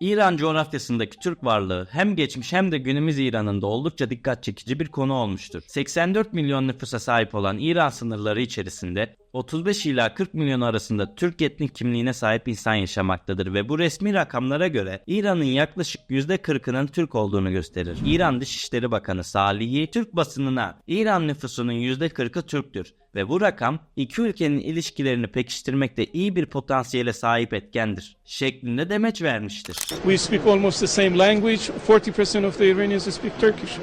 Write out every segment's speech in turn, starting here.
İran coğrafyasındaki Türk varlığı hem geçmiş hem de günümüz İran'ında oldukça dikkat çekici bir konu olmuştur. 84 milyon nüfusa sahip olan İran sınırları içerisinde 35 ila 40 milyon arasında Türk etnik kimliğine sahip insan yaşamaktadır ve bu resmi rakamlara göre İran'ın yaklaşık %40'ının Türk olduğunu gösterir. İran Dışişleri Bakanı Salihi, Türk basınına İran nüfusunun %40'ı Türktür ve bu rakam iki ülkenin ilişkilerini pekiştirmekte iyi bir potansiyele sahip etkendir şeklinde demeç vermiştir. We speak almost the same language. 40% of the Iranians speak Turkish.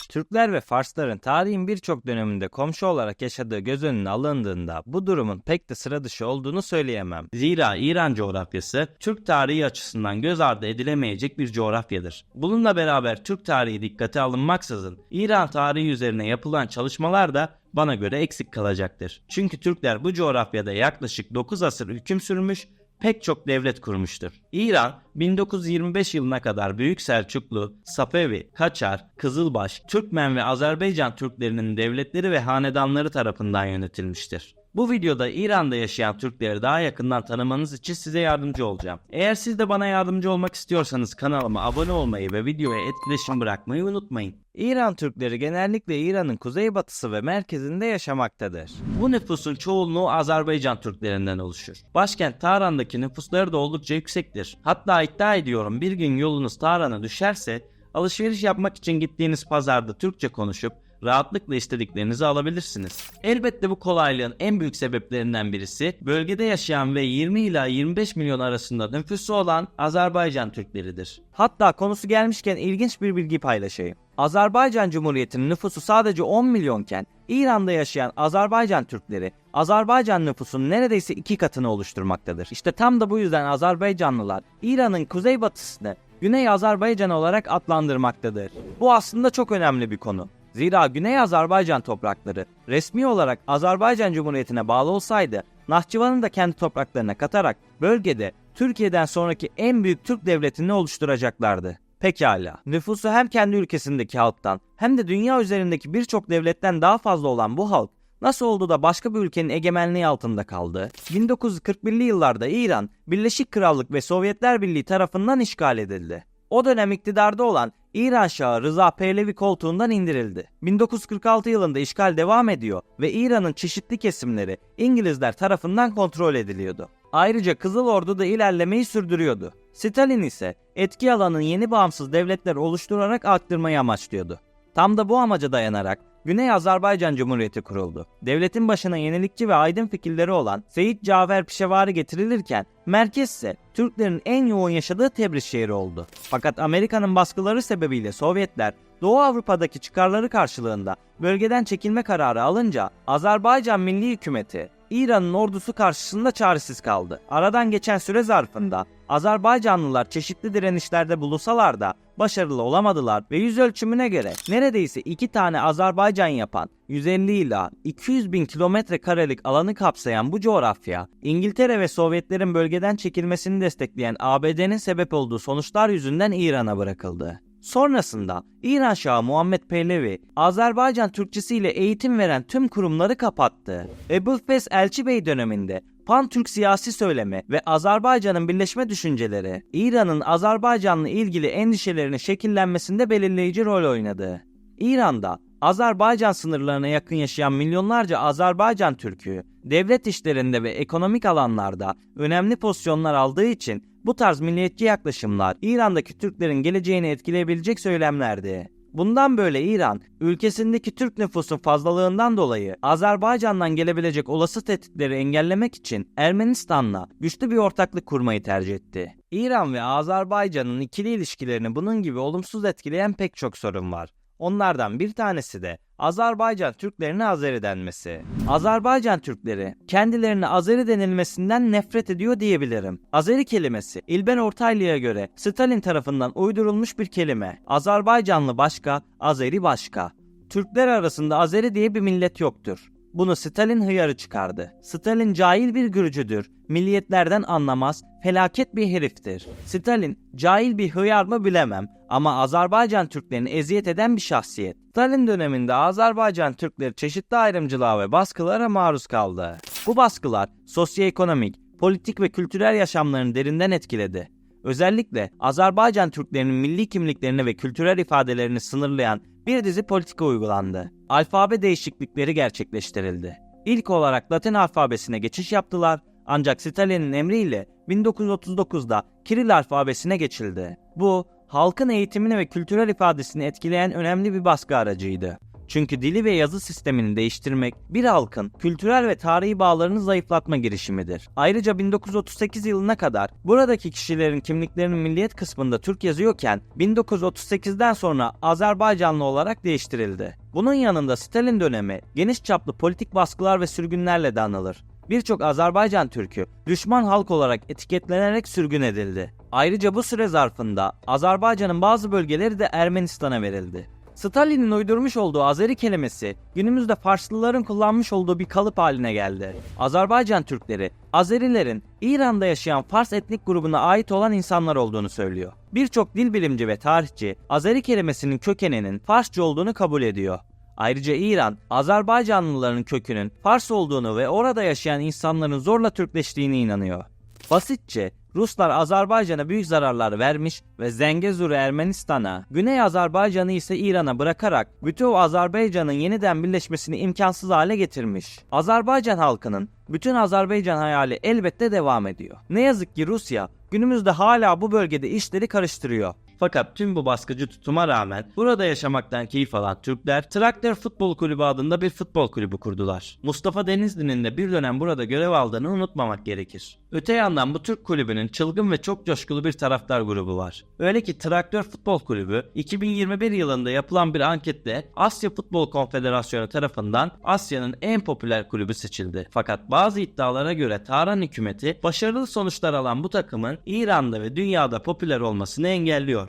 Türkler ve Farsların tarihin birçok döneminde komşu olarak yaşadığı göz önüne alındığında bu durumun pek de sıra dışı olduğunu söyleyemem. Zira İran coğrafyası Türk tarihi açısından göz ardı edilemeyecek bir coğrafyadır. Bununla beraber Türk tarihi dikkate alınmaksızın İran tarihi üzerine yapılan çalışmalar da bana göre eksik kalacaktır. Çünkü Türkler bu coğrafyada yaklaşık 9 asır hüküm sürmüş, pek çok devlet kurmuştur. İran 1925 yılına kadar Büyük Selçuklu, Safevi, Kaçar, Kızılbaş, Türkmen ve Azerbaycan Türklerinin devletleri ve hanedanları tarafından yönetilmiştir. Bu videoda İran'da yaşayan Türkleri daha yakından tanımanız için size yardımcı olacağım. Eğer siz de bana yardımcı olmak istiyorsanız kanalıma abone olmayı ve videoya etkileşim bırakmayı unutmayın. İran Türkleri genellikle İran'ın kuzeybatısı ve merkezinde yaşamaktadır. Bu nüfusun çoğunluğu Azerbaycan Türklerinden oluşur. Başkent Tahran'daki nüfusları da oldukça yüksektir. Hatta iddia ediyorum bir gün yolunuz Tahran'a düşerse alışveriş yapmak için gittiğiniz pazarda Türkçe konuşup rahatlıkla istediklerinizi alabilirsiniz. Elbette bu kolaylığın en büyük sebeplerinden birisi bölgede yaşayan ve 20 ila 25 milyon arasında nüfusu olan Azerbaycan Türkleridir. Hatta konusu gelmişken ilginç bir bilgi paylaşayım. Azerbaycan Cumhuriyeti'nin nüfusu sadece 10 milyonken İran'da yaşayan Azerbaycan Türkleri Azerbaycan nüfusunun neredeyse 2 katını oluşturmaktadır. İşte tam da bu yüzden Azerbaycanlılar İran'ın kuzeybatısını Güney Azerbaycan olarak adlandırmaktadır. Bu aslında çok önemli bir konu. Zira Güney Azerbaycan toprakları resmi olarak Azerbaycan Cumhuriyeti'ne bağlı olsaydı Nahçıvan'ı da kendi topraklarına katarak bölgede Türkiye'den sonraki en büyük Türk devletini oluşturacaklardı. Pekala, nüfusu hem kendi ülkesindeki halktan hem de dünya üzerindeki birçok devletten daha fazla olan bu halk nasıl oldu da başka bir ülkenin egemenliği altında kaldı? 1941'li yıllarda İran, Birleşik Krallık ve Sovyetler Birliği tarafından işgal edildi. O dönem iktidarda olan İran Şahı Rıza Pehlevi koltuğundan indirildi. 1946 yılında işgal devam ediyor ve İran'ın çeşitli kesimleri İngilizler tarafından kontrol ediliyordu. Ayrıca Kızıl Ordu da ilerlemeyi sürdürüyordu. Stalin ise etki alanını yeni bağımsız devletler oluşturarak arttırmayı amaçlıyordu. Tam da bu amaca dayanarak Güney Azerbaycan Cumhuriyeti kuruldu. Devletin başına yenilikçi ve aydın fikirleri olan Seyit Cafer Pişevari getirilirken merkez ise Türklerin en yoğun yaşadığı Tebriz şehri oldu. Fakat Amerika'nın baskıları sebebiyle Sovyetler Doğu Avrupa'daki çıkarları karşılığında bölgeden çekilme kararı alınca Azerbaycan Milli Hükümeti İran'ın ordusu karşısında çaresiz kaldı. Aradan geçen süre zarfında Azerbaycanlılar çeşitli direnişlerde bulunsalar da başarılı olamadılar ve yüz ölçümüne göre neredeyse 2 tane Azerbaycan yapan 150 ila 200 bin kilometre karelik alanı kapsayan bu coğrafya, İngiltere ve Sovyetlerin bölgeden çekilmesini destekleyen ABD'nin sebep olduğu sonuçlar yüzünden İran'a bırakıldı. Sonrasında İran Şahı Muhammed Pehlevi, Azerbaycan Türkçesiyle eğitim veren tüm kurumları kapattı. Ebu'l-Fes Elçibey döneminde Pan-Türk siyasi söylemi ve Azerbaycan'ın birleşme düşünceleri, İran'ın Azerbaycan'la ilgili endişelerinin şekillenmesinde belirleyici rol oynadı. İran'da Azerbaycan sınırlarına yakın yaşayan milyonlarca Azerbaycan Türk'ü, devlet işlerinde ve ekonomik alanlarda önemli pozisyonlar aldığı için bu tarz milliyetçi yaklaşımlar İran'daki Türklerin geleceğini etkileyebilecek söylemlerdi. Bundan böyle İran, ülkesindeki Türk nüfusun fazlalığından dolayı Azerbaycan'dan gelebilecek olası tehditleri engellemek için Ermenistan'la güçlü bir ortaklık kurmayı tercih etti. İran ve Azerbaycan'ın ikili ilişkilerini bunun gibi olumsuz etkileyen pek çok sorun var. Onlardan bir tanesi de Azerbaycan Türklerine Azeri denmesi. Azerbaycan Türkleri kendilerine Azeri denilmesinden nefret ediyor diyebilirim. Azeri kelimesi İlber Ortaylı'ya göre Stalin tarafından uydurulmuş bir kelime. Azerbaycanlı başka, Azeri başka. Türkler arasında Azeri diye bir millet yoktur. Bunu Stalin hıyarı çıkardı. Stalin cahil bir Gürcüdür. Milliyetlerden anlamaz, felaket bir heriftir. Stalin cahil bir hıyar mı bilemem ama Azerbaycan Türklerini eziyet eden bir şahsiyet. Stalin döneminde Azerbaycan Türkleri çeşitli ayrımcılığa ve baskılara maruz kaldı. Bu baskılar sosyoekonomik, politik ve kültürel yaşamlarını derinden etkiledi. Özellikle Azerbaycan Türklerinin milli kimliklerini ve kültürel ifadelerini sınırlayan bir dizi politika uygulandı. Alfabe değişiklikleri gerçekleştirildi. İlk olarak Latin alfabesine geçiş yaptılar ancak Stalin'in emriyle 1939'da Kiril alfabesine geçildi. Bu, halkın eğitimini ve kültürel ifadesini etkileyen önemli bir baskı aracıydı. Çünkü dili ve yazı sistemini değiştirmek bir halkın kültürel ve tarihi bağlarını zayıflatma girişimidir. Ayrıca 1938 yılına kadar buradaki kişilerin kimliklerinin milliyet kısmında Türk yazıyorken 1938'den sonra Azerbaycanlı olarak değiştirildi. Bunun yanında Stalin dönemi geniş çaplı politik baskılar ve sürgünlerle de anılır. Birçok Azerbaycan Türk'ü düşman halk olarak etiketlenerek sürgün edildi. Ayrıca bu süre zarfında Azerbaycan'ın bazı bölgeleri de Ermenistan'a verildi. Stalin'in uydurmuş olduğu Azeri kelimesi günümüzde Farslıların kullanmış olduğu bir kalıp haline geldi. Azerbaycan Türkleri, Azerilerin İran'da yaşayan Fars etnik grubuna ait olan insanlar olduğunu söylüyor. Birçok dil bilimci ve tarihçi Azeri kelimesinin kökeninin Farsça olduğunu kabul ediyor. Ayrıca İran, Azerbaycanlıların kökünün Fars olduğunu ve orada yaşayan insanların zorla Türkleştiğine inanıyor. Basitçe, Ruslar Azerbaycan'a büyük zararlar vermiş ve Zengezur'u Ermenistan'a, Güney Azerbaycan'ı ise İran'a bırakarak bütün Azerbaycan'ın yeniden birleşmesini imkansız hale getirmiş. Azerbaycan halkının bütün Azerbaycan hayali elbette devam ediyor. Ne yazık ki Rusya günümüzde hala bu bölgede işleri karıştırıyor. Fakat tüm bu baskıcı tutuma rağmen burada yaşamaktan keyif alan Türkler Traktör Futbol Kulübü adında bir futbol kulübü kurdular. Mustafa Denizli'nin de bir dönem burada görev aldığını unutmamak gerekir. Öte yandan bu Türk kulübünün çılgın ve çok coşkulu bir taraftar grubu var. Öyle ki Traktör Futbol Kulübü 2021 yılında yapılan bir anketle Asya Futbol Konfederasyonu tarafından Asya'nın en popüler kulübü seçildi. Fakat bazı iddialara göre Tahran hükümeti başarılı sonuçlar alan bu takımın İran'da ve dünyada popüler olmasını engelliyor.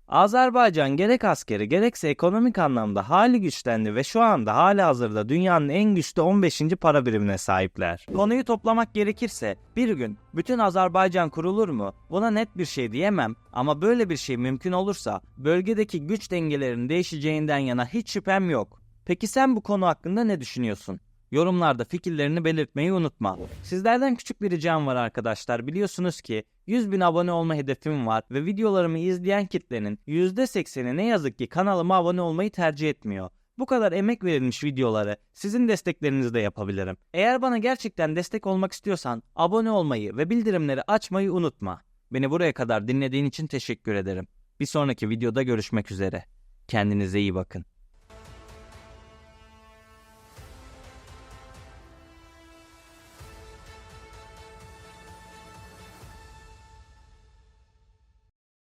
Azerbaycan gerek askeri gerekse ekonomik anlamda hali güçlendi ve şu anda halihazırda dünyanın en güçlü 15. para birimine sahipler. Konuyu toplamak gerekirse bir gün bütün Azerbaycan kurulur mu? Buna net bir şey diyemem ama böyle bir şey mümkün olursa bölgedeki güç dengelerinin değişeceğinden yana hiç şüphem yok. Peki sen bu konu hakkında ne düşünüyorsun? Yorumlarda fikirlerini belirtmeyi unutma. Sizlerden küçük bir ricam var arkadaşlar. Biliyorsunuz ki 100.000 abone olma hedefim var ve videolarımı izleyen kitlenin %80'i ne yazık ki kanalıma abone olmayı tercih etmiyor. Bu kadar emek verilmiş videoları sizin desteklerinizle yapabilirim. Eğer bana gerçekten destek olmak istiyorsan abone olmayı ve bildirimleri açmayı unutma. Beni buraya kadar dinlediğin için teşekkür ederim. Bir sonraki videoda görüşmek üzere. Kendinize iyi bakın.